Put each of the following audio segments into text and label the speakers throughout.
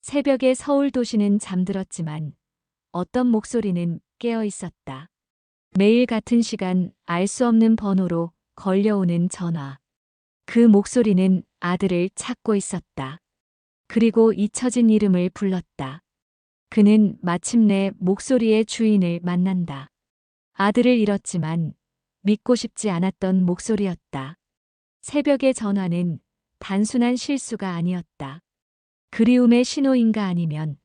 Speaker 1: 새벽에 서울 도시는 잠들었지만 어떤 목소리는 깨어 있었다. 매일 같은 시간 알 수 없는 번호로 걸려오는 전화. 그 목소리는 아들을 찾고 있었다. 그리고 잊혀진 이름을 불렀다. 그는 마침내 목소리의 주인을 만난다. 아들을 잃었지만 믿고 싶지 않았던 목소리였다. 새벽의 전화는 단순한 실수가 아니었다. 그리움의 신호인가 아니면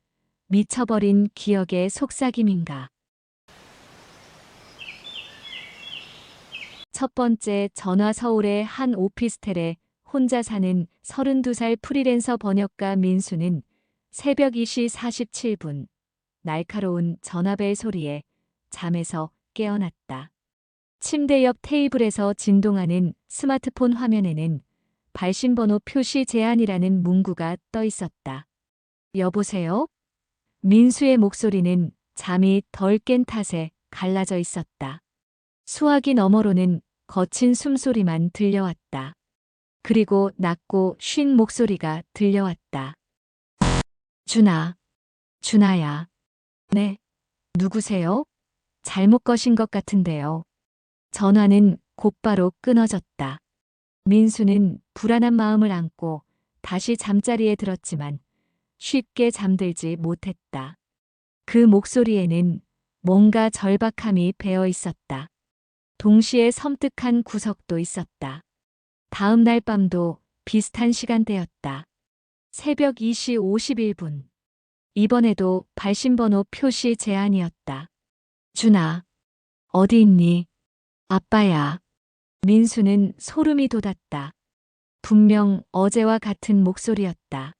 Speaker 1: 미쳐버린 기억의 속삭임인가. 첫 번째 전화. 서울의 한 오피스텔에 혼자 사는 32살 프리랜서 번역가 민수는 새벽 2시 47분 날카로운 전화벨 소리에 잠에서 깨어났다. 침대 옆 테이블에서 진동하는 스마트폰 화면에는 발신번호 표시 제한이라는 문구가 떠 있었다. 여보세요? 민수의 목소리는 잠이 덜 깬 탓에 갈라져 있었다. 수화기 너머로는 거친 숨소리만 들려왔다. 그리고 낮고 쉰 목소리가 들려왔다. 준아, 준아야. 네, 누구세요? 잘못 거신 것 같은데요. 전화는 곧바로 끊어졌다. 민수는 불안한 마음을 안고 다시 잠자리에 들었지만 쉽게 잠들지 못했다. 그 목소리에는 뭔가 절박함이 배어 있었다. 동시에 섬뜩한 구석도 있었다. 다음 날 밤도 비슷한 시간대였다. 새벽 2시 51분. 이번에도 발신번호 표시 제한이었다. 준아, 어디 있니? 아빠야. 민수는 소름이 돋았다. 분명 어제와 같은 목소리였다.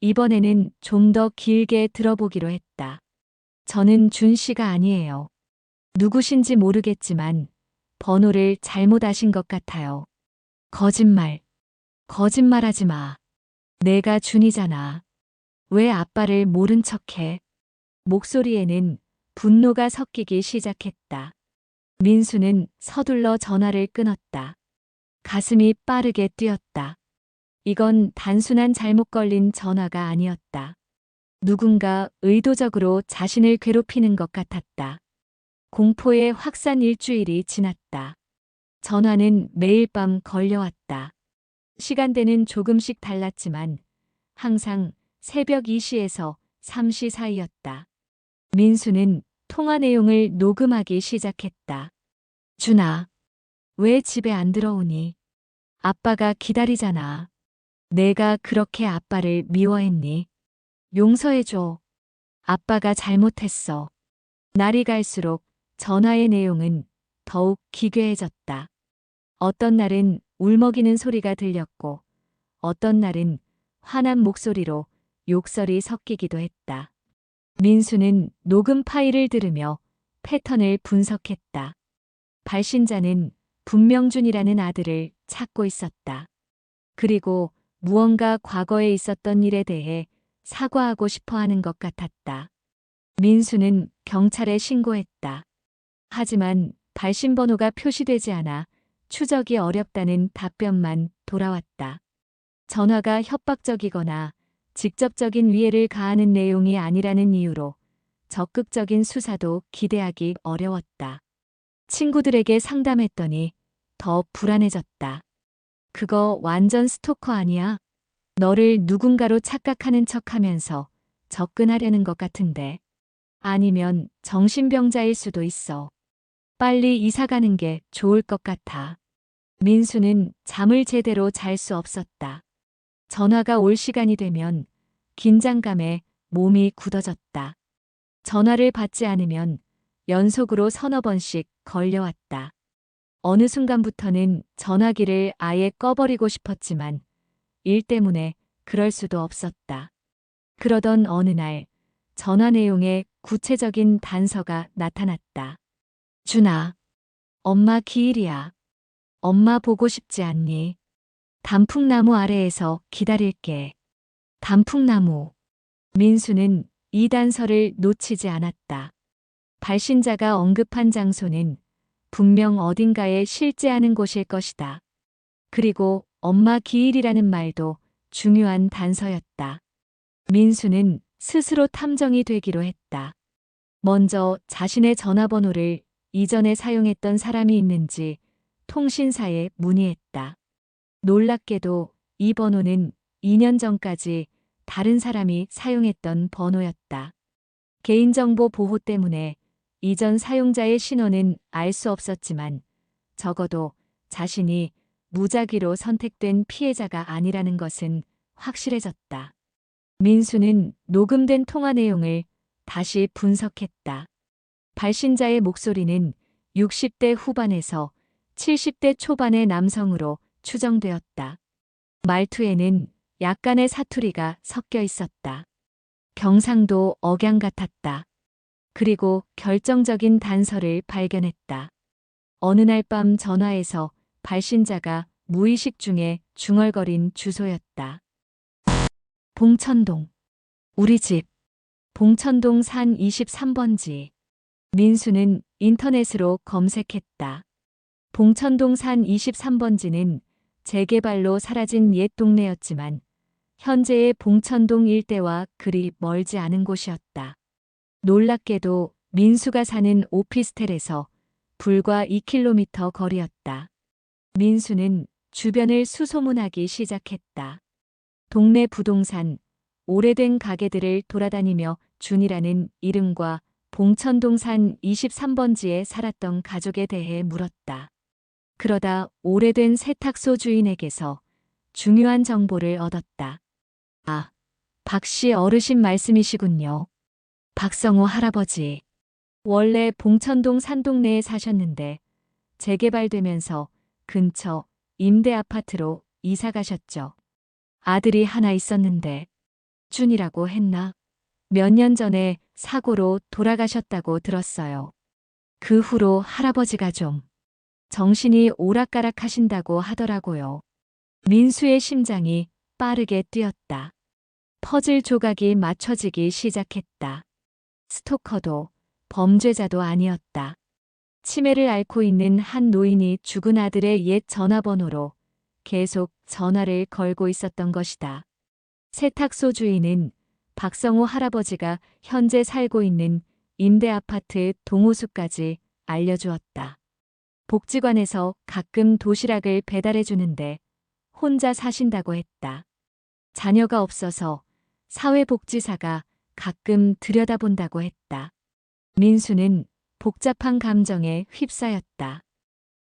Speaker 1: 이번에는 좀 더 길게 들어보기로 했다. 저는 준 씨가 아니에요. 누구신지 모르겠지만 번호를 잘못 아신 것 같아요. 거짓말. 거짓말하지 마. 내가 준이잖아. 왜 아빠를 모른 척해? 목소리에는 분노가 섞이기 시작했다. 민수는 서둘러 전화를 끊었다. 가슴이 빠르게 뛰었다. 이건 단순한 잘못 걸린 전화가 아니었다. 누군가 의도적으로 자신을 괴롭히는 것 같았다. 공포의 확산 일주일이 지났다. 전화는 매일 밤 걸려왔다. 시간대는 조금씩 달랐지만 항상 새벽 2시에서 3시 사이였다. 민수는 통화 내용을 녹음하기 시작했다. 준아, 왜 집에 안 들어오니? 아빠가 기다리잖아. 내가 그렇게 아빠를 미워했니? 용서해줘. 아빠가 잘못했어. 날이 갈수록 전화의 내용은 더욱 기괴해졌다. 어떤 날은 울먹이는 소리가 들렸고 어떤 날은 화난 목소리로 욕설이 섞이기도 했다. 민수는 녹음 파일을 들으며 패턴을 분석했다. 발신자는 분명준이라는 아들을 찾고 있었다. 그리고 무언가 과거에 있었던 일에 대해 사과하고 싶어 하는 것 같았다. 민수는 경찰에 신고했다. 하지만 발신번호가 표시되지 않아 추적이 어렵다는 답변만 돌아왔다. 전화가 협박적이거나 직접적인 위해를 가하는 내용이 아니라는 이유로 적극적인 수사도 기대하기 어려웠다. 친구들에게 상담했더니 더 불안해졌다. 그거 완전 스토커 아니야? 너를 누군가로 착각하는 척하면서 접근하려는 것 같은데. 아니면 정신병자일 수도 있어. 빨리 이사 가는 게 좋을 것 같아. 민수는 잠을 제대로 잘 수 없었다. 전화가 올 시간이 되면 긴장감에 몸이 굳어졌다. 전화를 받지 않으면 연속으로 서너 번씩 걸려왔다. 어느 순간부터는 전화기를 아예 꺼버리고 싶었지만 일 때문에 그럴 수도 없었다. 그러던 어느 날 전화 내용에 구체적인 단서가 나타났다. 준아, 엄마 기일이야. 엄마 보고 싶지 않니? 단풍나무 아래에서 기다릴게. 단풍나무. 민수는 이 단서를 놓치지 않았다. 발신자가 언급한 장소는 분명 어딘가에 실제하는 곳일 것이다. 그리고 엄마 기일이라는 말도 중요한 단서였다. 민수는 스스로 탐정이 되기로 했다. 먼저 자신의 전화번호를 이전에 사용했던 사람이 있는지 통신사에 문의했다. 놀랍게도 이 번호는 2년 전까지 다른 사람이 사용했던 번호였다. 개인정보 보호 때문에 이전 사용자의 신원은 알 수 없었지만 적어도 자신이 무작위로 선택된 피해자가 아니라는 것은 확실해졌다. 민수는 녹음된 통화 내용을 다시 분석했다. 발신자의 목소리는 60대 후반에서 70대 초반의 남성으로 추정되었다. 말투에는 약간의 사투리가 섞여 있었다. 경상도 억양 같았다. 그리고 결정적인 단서를 발견했다. 어느 날 밤 전화에서 발신자가 무의식 중에 중얼거린 주소였다. 봉천동. 우리 집. 봉천동 산 23번지. 민수는 인터넷으로 검색했다. 봉천동 산 23번지는 재개발로 사라진 옛 동네였지만 현재의 봉천동 일대와 그리 멀지 않은 곳이었다. 놀랍게도 민수가 사는 오피스텔에서 불과 2km 거리였다. 민수는 주변을 수소문하기 시작했다. 동네 부동산, 오래된 가게들을 돌아다니며 준이라는 이름과 봉천동 산 23번지에 살았던 가족에 대해 물었다. 그러다 오래된 세탁소 주인에게서 중요한 정보를 얻었다. 아, 박씨 어르신 말씀이시군요. 박성호 할아버지. 원래 봉천동 산동네에 사셨는데 재개발되면서 근처 임대 아파트로 이사 가셨죠. 아들이 하나 있었는데 준이라고 했나? 몇 년 전에 사고로 돌아가셨다고 들었어요. 그 후로 할아버지가 좀 정신이 오락가락하신다고 하더라고요. 민수의 심장이 빠르게 뛰었다. 퍼즐 조각이 맞춰지기 시작했다. 스토커도 범죄자도 아니었다. 치매를 앓고 있는 한 노인이 죽은 아들의 옛 전화번호로 계속 전화를 걸고 있었던 것이다. 세탁소 주인은 박성호 할아버지가 현재 살고 있는 임대아파트 동호수까지 알려주었다. 복지관에서 가끔 도시락을 배달해 주는데 혼자 사신다고 했다. 자녀가 없어서 사회복지사가 가끔 들여다본다고 했다. 민수는 복잡한 감정에 휩싸였다.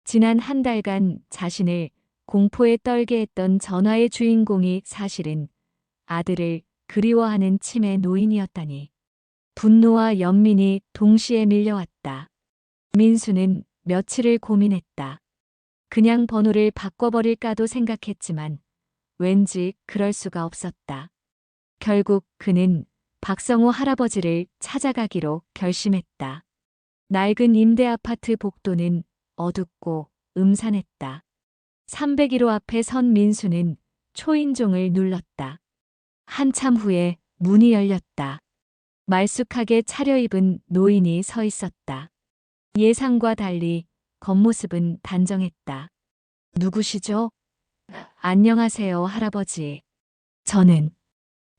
Speaker 1: 지난 한 달간 자신을 공포에 떨게 했던 전화의 주인공이 사실은 아들을 그리워하는 치매 노인이었다니. 분노와 연민이 동시에 밀려왔다. 민수는 며칠을 고민했다. 그냥 번호를 바꿔버릴까도 생각했지만 왠지 그럴 수가 없었다. 결국 그는 박성호 할아버지를 찾아가기로 결심했다. 낡은 임대아파트 복도는 어둡고 음산했다. 301호 앞에 선 민수는 초인종을 눌렀다. 한참 후에 문이 열렸다. 말쑥하게 차려입은 노인이 서 있었다. 예상과 달리 겉모습은 단정했다. 누구시죠? 안녕하세요, 할아버지. 저는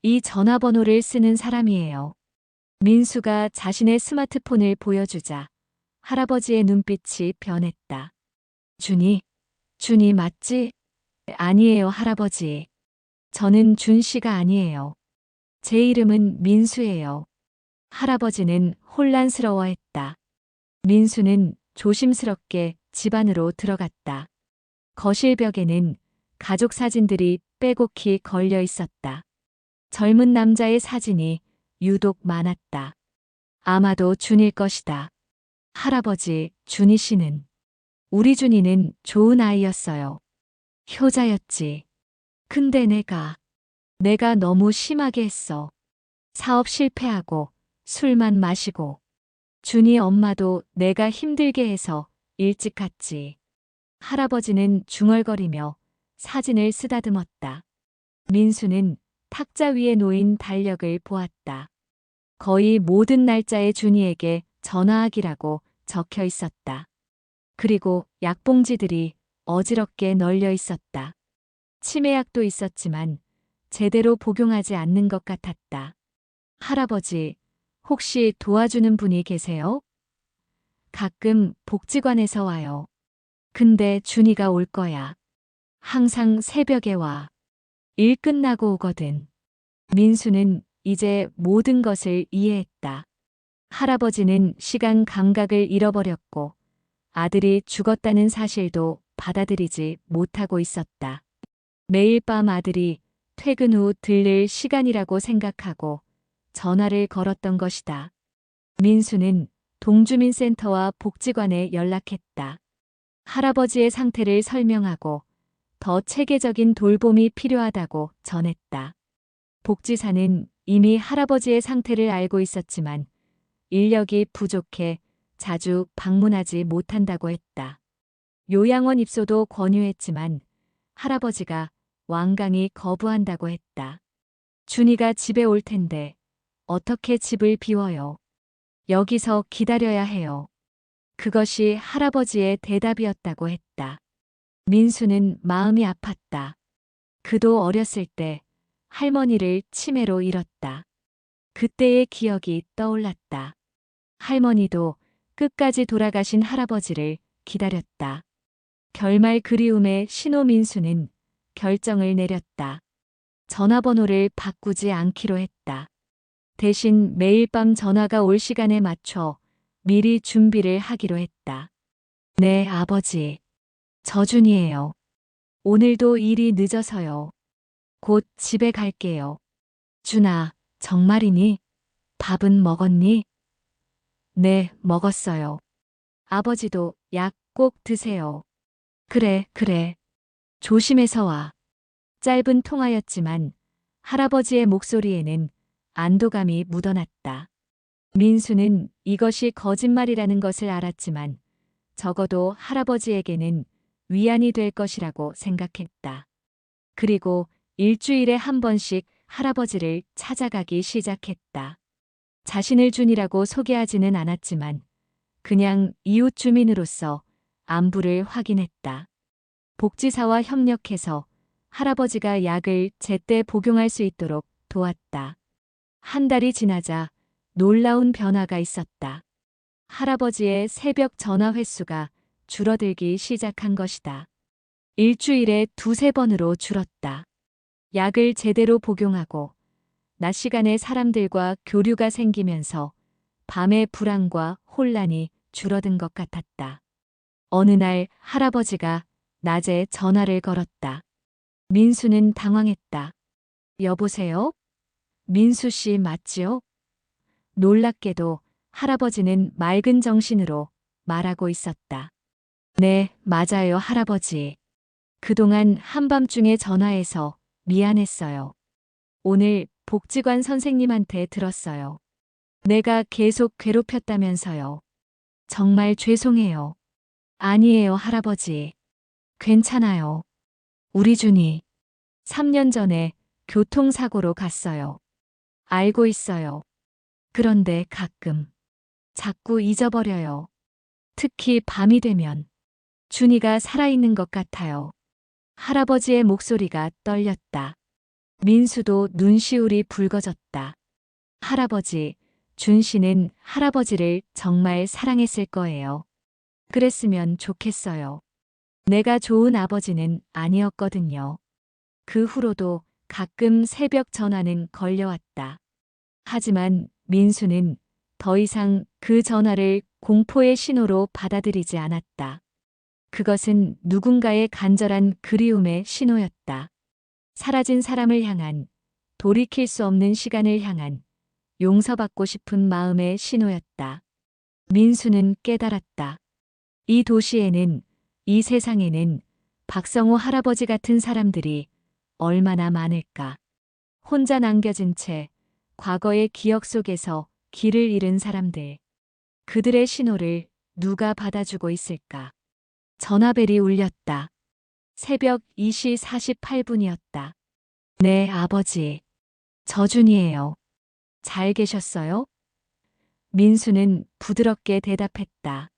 Speaker 1: 이 전화번호를 쓰는 사람이에요. 민수가 자신의 스마트폰을 보여주자 할아버지의 눈빛이 변했다. 준이 맞지? 아니에요, 할아버지. 저는 준 씨가 아니에요. 제 이름은 민수예요. 할아버지는 혼란스러워했다. 민수는 조심스럽게 집 안으로 들어갔다. 거실 벽에는 가족 사진들이 빼곡히 걸려 있었다. 젊은 남자의 사진이 유독 많았다. 아마도 준일 것이다. 할아버지, 준이 씨는 우리 준이는 좋은 아이였어요. 효자였지. 근데 내가 너무 심하게 했어. 사업 실패하고 술만 마시고. 준이 엄마도 내가 힘들게 해서 일찍 갔지. 할아버지는 중얼거리며 사진을 쓰다듬었다. 민수는 탁자 위에 놓인 달력을 보았다. 거의 모든 날짜에 준이에게 전화하기라고 적혀 있었다. 그리고 약봉지들이 어지럽게 널려 있었다. 치매약도 있었지만 제대로 복용하지 않는 것 같았다. 할아버지, 혹시 도와주는 분이 계세요? 가끔 복지관에서 와요. 근데 준이가 올 거야. 항상 새벽에 와. 일 끝나고 오거든. 민수는 이제 모든 것을 이해했다. 할아버지는 시간 감각을 잃어버렸고 아들이 죽었다는 사실도 받아들이지 못하고 있었다. 매일 밤 아들이 퇴근 후 들를 시간이라고 생각하고 전화를 걸었던 것이다. 민수는 동주민센터와 복지관에 연락했다. 할아버지의 상태를 설명하고 더 체계적인 돌봄이 필요하다고 전했다. 복지사는 이미 할아버지의 상태를 알고 있었지만 인력이 부족해 자주 방문하지 못한다고 했다. 요양원 입소도 권유했지만 할아버지가 완강히 거부한다고 했다. 준이가 집에 올 텐데 어떻게 집을 비워요? 여기서 기다려야 해요. 그것이 할아버지의 대답이었다고 했다. 민수는 마음이 아팠다. 그도 어렸을 때 할머니를 치매로 잃었다. 그때의 기억이 떠올랐다. 할머니도 끝까지 돌아가신 할아버지를 기다렸다. 결말 그리움의 신호 민수는 결정을 내렸다. 전화번호를 바꾸지 않기로 했다. 대신 매일 밤 전화가 올 시간에 맞춰 미리 준비를 하기로 했다. 네, 아버지. 저준이에요. 오늘도 일이 늦어서요. 곧 집에 갈게요. 준아, 정말이니? 밥은 먹었니? 네, 먹었어요. 아버지도 약 꼭 드세요. 그래, 그래. 조심해서 와. 짧은 통화였지만 할아버지의 목소리에는 안도감이 묻어났다. 민수는 이것이 거짓말이라는 것을 알았지만 적어도 할아버지에게는 위안이 될 것이라고 생각했다. 그리고 일주일에 한 번씩 할아버지를 찾아가기 시작했다. 자신을 준이라고 소개하지는 않았지만 그냥 이웃 주민으로서 안부를 확인했다. 복지사와 협력해서 할아버지가 약을 제때 복용할 수 있도록 도왔다. 한 달이 지나자 놀라운 변화가 있었다. 할아버지의 새벽 전화 횟수가 줄어들기 시작한 것이다. 일주일에 두세 번으로 줄었다. 약을 제대로 복용하고 낮 시간에 사람들과 교류가 생기면서 밤의 불안과 혼란이 줄어든 것 같았다. 어느 날 할아버지가 낮에 전화를 걸었다. 민수는 당황했다. 여보세요? 민수 씨 맞지요? 놀랍게도 할아버지는 맑은 정신으로 말하고 있었다. 네, 맞아요, 할아버지. 그동안 한밤중에 전화해서 미안했어요. 오늘 복지관 선생님한테 들었어요. 내가 계속 괴롭혔다면서요. 정말 죄송해요. 아니에요, 할아버지. 괜찮아요. 우리 준이 3년 전에 교통사고로 갔어요. 알고 있어요. 그런데 가끔 자꾸 잊어버려요. 특히 밤이 되면 준이가 살아있는 것 같아요. 할아버지의 목소리가 떨렸다. 민수도 눈시울이 붉어졌다. 할아버지, 준 씨는 할아버지를 정말 사랑했을 거예요. 그랬으면 좋겠어요. 내가 좋은 아버지는 아니었거든요. 그 후로도 가끔 새벽 전화는 걸려왔다. 하지만 민수는 더 이상 그 전화를 공포의 신호로 받아들이지 않았다. 그것은 누군가의 간절한 그리움의 신호였다. 사라진 사람을 향한, 돌이킬 수 없는 시간을 향한 용서받고 싶은 마음의 신호였다. 민수는 깨달았다. 이 도시에는, 이 세상에는 박성호 할아버지 같은 사람들이 얼마나 많을까. 혼자 남겨진 채 과거의 기억 속에서 길을 잃은 사람들. 그들의 신호를 누가 받아주고 있을까. 전화벨이 울렸다. 새벽 2시 48분이었다. 네, 아버지. 저준이에요. 잘 계셨어요? 민수는 부드럽게 대답했다.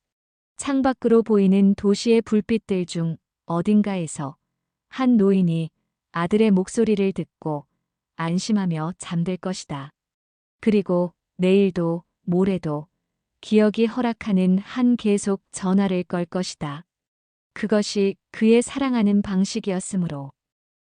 Speaker 1: 창밖으로 보이는 도시의 불빛들 중 어딘가에서 한 노인이 아들의 목소리를 듣고 안심하며 잠들 것이다. 그리고 내일도 모레도 기억이 허락하는 한 계속 전화를 걸 것이다. 그것이 그의 사랑하는 방식이었으므로